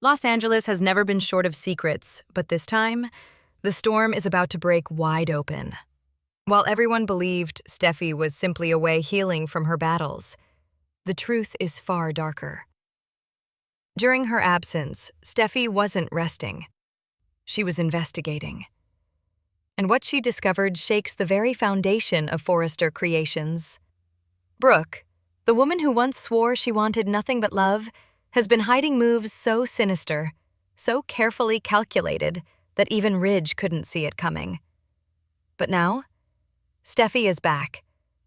Los Angeles has never been short of secrets, but this time, the storm is about to break wide open. While everyone believed Steffi was simply away healing from her battles, the truth is far darker. During her absence, Steffi wasn't resting. She was investigating. And what she discovered shakes the very foundation of Forrester Creations. Brooke, the woman who once swore she wanted nothing but love, has been hiding moves so sinister, so carefully calculated, that even Ridge couldn't see it coming. But now, Steffi is back,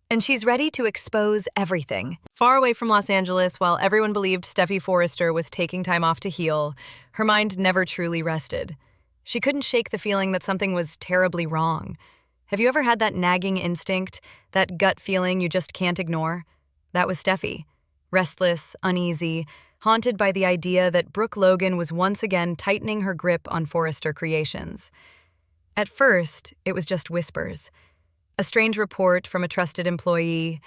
and she's ready to expose everything. Far away from Los Angeles, while everyone believed Steffi Forrester was taking time off to heal, her mind never truly rested. She couldn't shake the feeling that something was terribly wrong. Have you ever had that nagging instinct, that gut feeling you just can't ignore? That was Steffi. Restless, uneasy, haunted by the idea that Brooke Logan was once again tightening her grip on Forrester Creations. At first, it was just whispers. A strange report from a trusted employee,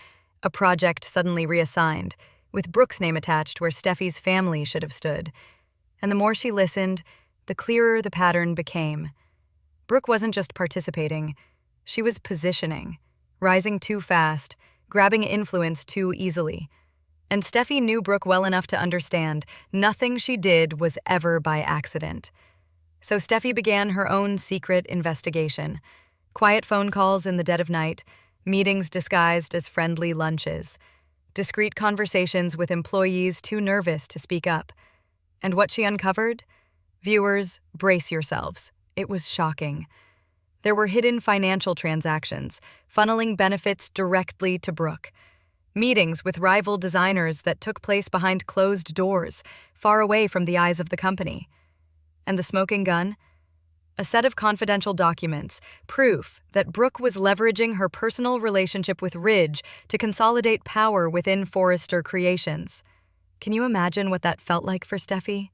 a project suddenly reassigned, with Brooke's name attached where Steffi's family should have stood. And the more she listened, the clearer the pattern became. Brooke wasn't just participating, she was positioning, rising too fast, grabbing influence too easily. And Steffi knew Brooke well enough to understand nothing she did was ever by accident. So Steffi began her own secret investigation. Quiet phone calls in the dead of night, meetings disguised as friendly lunches, discreet conversations with employees too nervous to speak up. And what she uncovered? Viewers, brace yourselves. It was shocking. There were hidden financial transactions, funneling benefits directly to Brooke. Meetings with rival designers that took place behind closed doors, far away from the eyes of the company. And the smoking gun? A set of confidential documents, proof that Brooke was leveraging her personal relationship with Ridge to consolidate power within Forrester Creations. Can you imagine what that felt like for Steffi?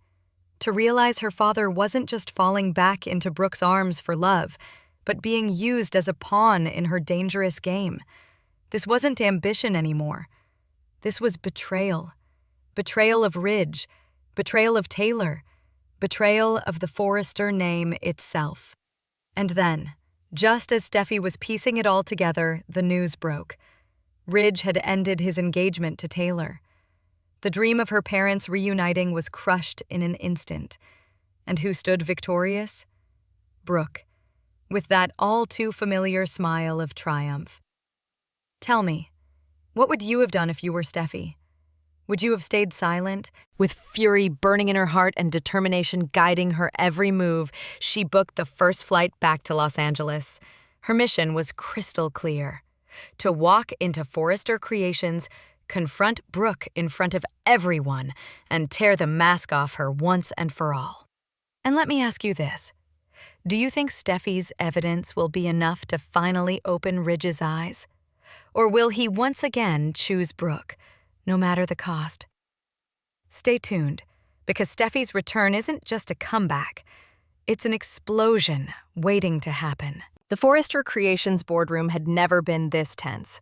To realize her father wasn't just falling back into Brooke's arms for love, but being used as a pawn in her dangerous game. This wasn't ambition anymore. This was betrayal. Betrayal of Ridge, betrayal of Taylor, betrayal of the Forrester name itself. And then, just as Steffi was piecing it all together, the news broke. Ridge had ended his engagement to Taylor. The dream of her parents reuniting was crushed in an instant. And who stood victorious? Brooke, with that all-too-familiar smile of triumph. Tell me, what would you have done if you were Steffi? Would you have stayed silent? With fury burning in her heart and determination guiding her every move, she booked the first flight back to Los Angeles. Her mission was crystal clear: to walk into Forrester Creations, confront Brooke in front of everyone, and tear the mask off her once and for all. And let me ask you this. Do you think Steffi's evidence will be enough to finally open Ridge's eyes? Or will he once again choose Brooke, no matter the cost? Stay tuned, because Steffi's return isn't just a comeback. It's an explosion waiting to happen. The Forrester Creations boardroom had never been this tense.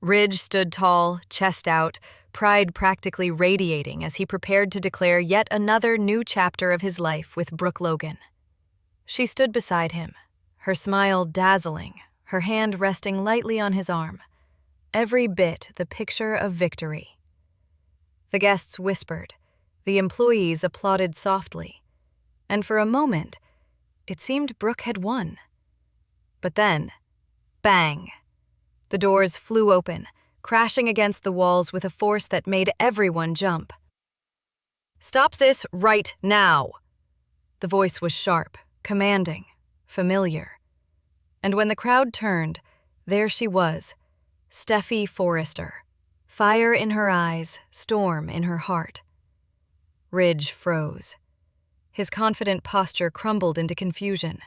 Ridge stood tall, chest out, pride practically radiating as he prepared to declare yet another new chapter of his life with Brooke Logan. She stood beside him, her smile dazzling, her hand resting lightly on his arm. Every bit the picture of victory. The guests whispered, the employees applauded softly, and for a moment, it seemed Brooke had won. But then, bang! The doors flew open, crashing against the walls with a force that made everyone jump. "Stop this right now!" The voice was sharp, commanding, familiar. And when the crowd turned, there she was, Steffi Forrester, fire in her eyes, storm in her heart. Ridge froze. His confident posture crumbled into confusion.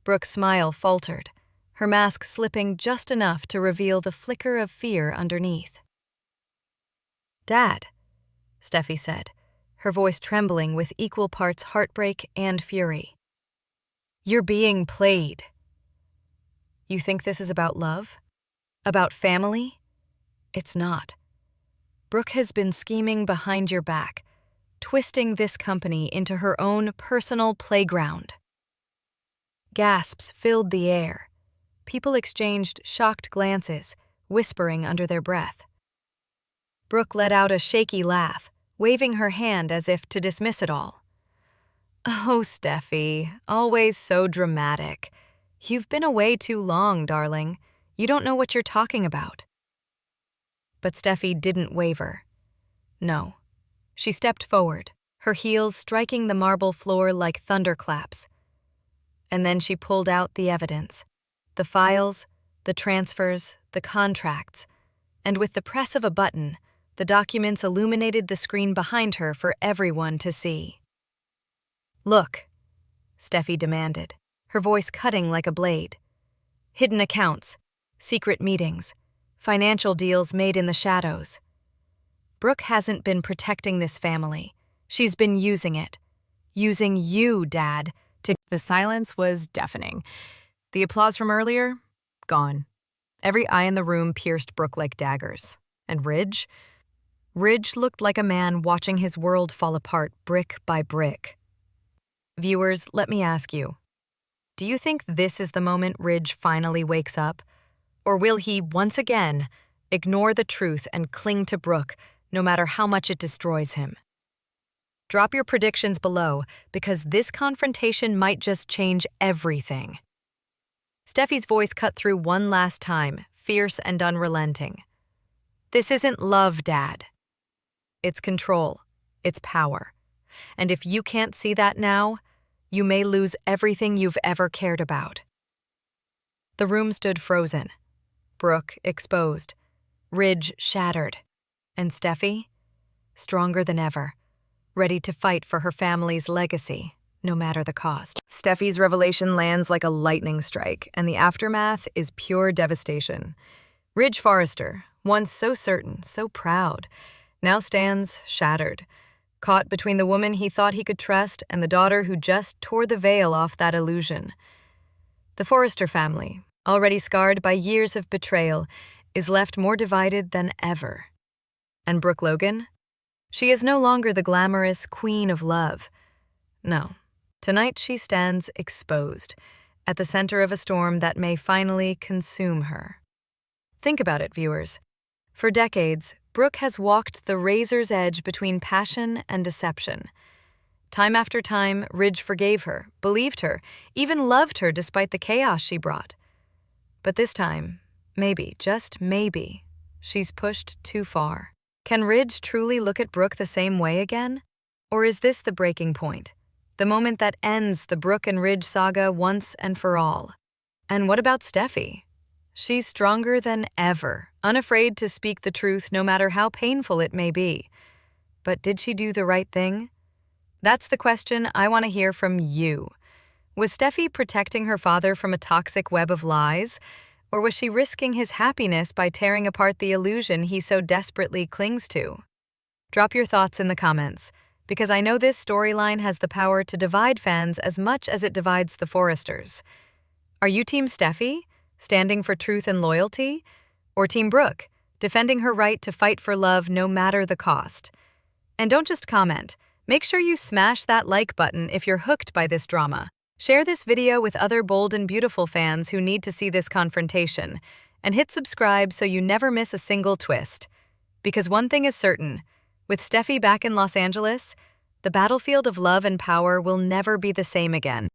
Brooke's smile faltered, her mask slipping just enough to reveal the flicker of fear underneath. "Dad," Steffi said, her voice trembling with equal parts heartbreak and fury. "You're being played." "You think this is about love? About family?" "It's not. Brooke has been scheming behind your back, twisting this company into her own personal playground. Gasps filled the air. People exchanged shocked glances, whispering under their breath. Brooke let out a shaky laugh, waving her hand as if to dismiss it all. "Oh, Steffy, always so dramatic. You've been away too long, darling. You don't know what you're talking about." But Steffy didn't waver. No. She stepped forward, her heels striking the marble floor like thunderclaps. And then she pulled out the evidence, the files, the transfers, the contracts, and with the press of a button, the documents illuminated the screen behind her for everyone to see. "Look," Steffy demanded, her voice cutting like a blade. "Hidden accounts, secret meetings, financial deals made in the shadows. Brooke hasn't been protecting this family. She's been using it. Using you, Dad, to—" The silence was deafening. The applause from earlier? Gone. Every eye in the room pierced Brooke like daggers. And Ridge? Ridge looked like a man watching his world fall apart brick by brick. Viewers, let me ask you, do you think this is the moment Ridge finally wakes up? Or will he, once again, ignore the truth and cling to Brooke, no matter how much it destroys him? Drop your predictions below, because this confrontation might just change everything. Steffi's voice cut through one last time, fierce and unrelenting. "This isn't love, Dad. It's control. It's power. And if you can't see that now, you may lose everything you've ever cared about." The room stood frozen. Brooke exposed. Ridge shattered. And Steffy, stronger than ever, ready to fight for her family's legacy, no matter the cost. Steffi's revelation lands like a lightning strike, and the aftermath is pure devastation. Ridge Forrester, once so certain, so proud, now stands shattered, caught between the woman he thought he could trust and the daughter who just tore the veil off that illusion. The Forrester family, already scarred by years of betrayal, is left more divided than ever. And Brooke Logan? She is no longer the glamorous queen of love. No, tonight she stands exposed, at the center of a storm that may finally consume her. Think about it, viewers. For decades, Brooke has walked the razor's edge between passion and deception. Time after time, Ridge forgave her, believed her, even loved her despite the chaos she brought. But this time, maybe, just maybe, she's pushed too far. Can Ridge truly look at Brooke the same way again? Or is this the breaking point? The moment that ends the Brooke and Ridge saga once and for all? And what about Steffy? She's stronger than ever, unafraid to speak the truth no matter how painful it may be. But did she do the right thing? That's the question I want to hear from you. Was Steffy protecting her father from a toxic web of lies? Or was she risking his happiness by tearing apart the illusion he so desperately clings to? Drop your thoughts in the comments, because I know this storyline has the power to divide fans as much as it divides the Forresters. Are you Team Steffy, standing for truth and loyalty? Or Team Brooke, defending her right to fight for love no matter the cost? And don't just comment. Make sure you smash that like button if you're hooked by this drama. Share this video with other bold and beautiful fans who need to see this confrontation. And hit subscribe so you never miss a single twist. Because one thing is certain, with Steffy back in Los Angeles, the battlefield of love and power will never be the same again.